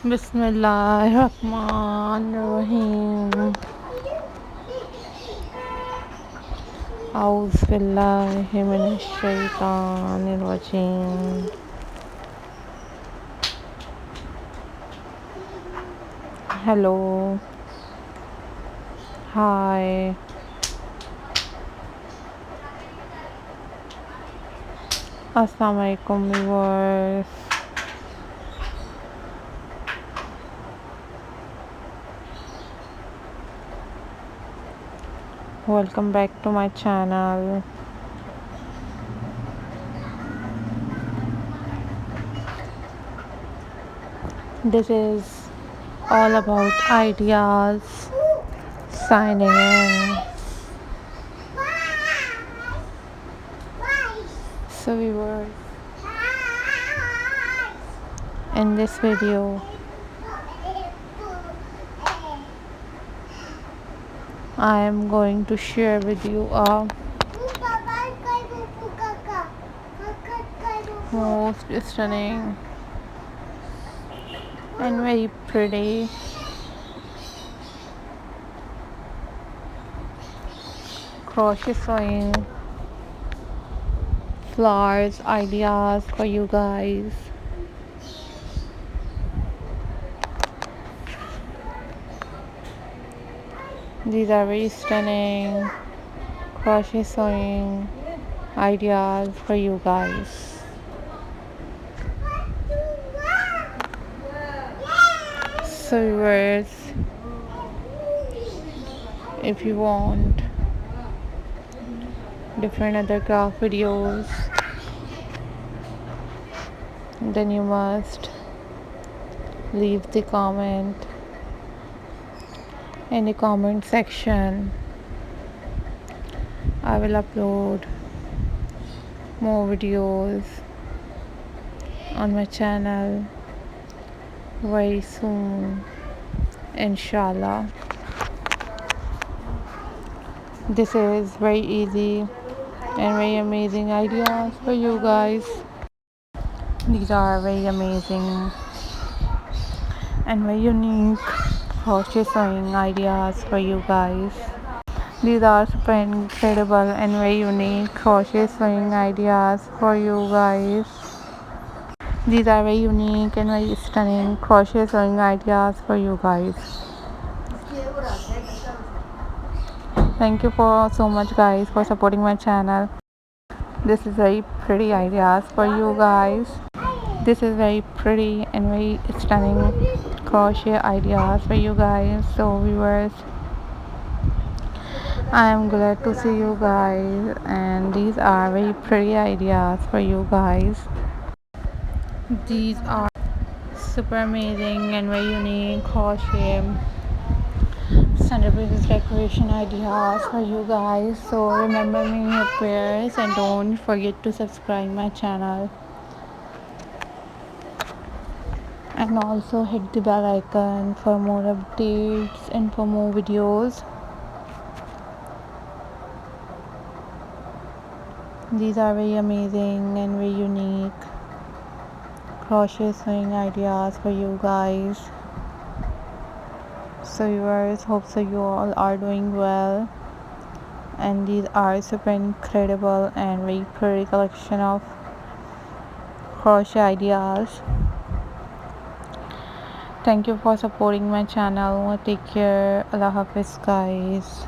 Bismillahirrahmanirrahim. A'udhu billahi minash shaitanir rajim. Hello. Hi. Assalamualaikum viewers. Welcome back to my channel. This is all about ideas, signing in. So viewers, in this video I am going to share with you a most stunning and very pretty crochet sewing flowers ideas for you guys. These are very stunning crochet sewing ideas for you guys. So viewers, if you want different other craft videos, then you must leave the comment in the comment section. I will upload more videos on my channel very soon, inshallah. This is very easy and very amazing ideas for you guys. These are very amazing and very unique crochet sewing ideas for you guys. These are super incredible and very unique crochet sewing ideas for you guys. These are very unique and very stunning crochet sewing ideas for you guys. Thank you for so much guys for supporting my channel. This is very pretty ideas for you guys. This is very pretty and very stunning crochet ideas for you guys. So viewers, I am glad to see you guys, and these are very pretty ideas for you guys. These are super amazing and very unique crochet centerpieces decoration ideas for you guys. So remember me in your prayers and don't forget to subscribe my channel, and also hit the bell icon for more updates and for more videos. These are very amazing and very unique crochet sewing ideas for you guys. So viewers, hope so you all are doing well, and these are super incredible and very pretty collection of crochet ideas. Thank you for supporting my channel. Take care. Allah Hafiz guys.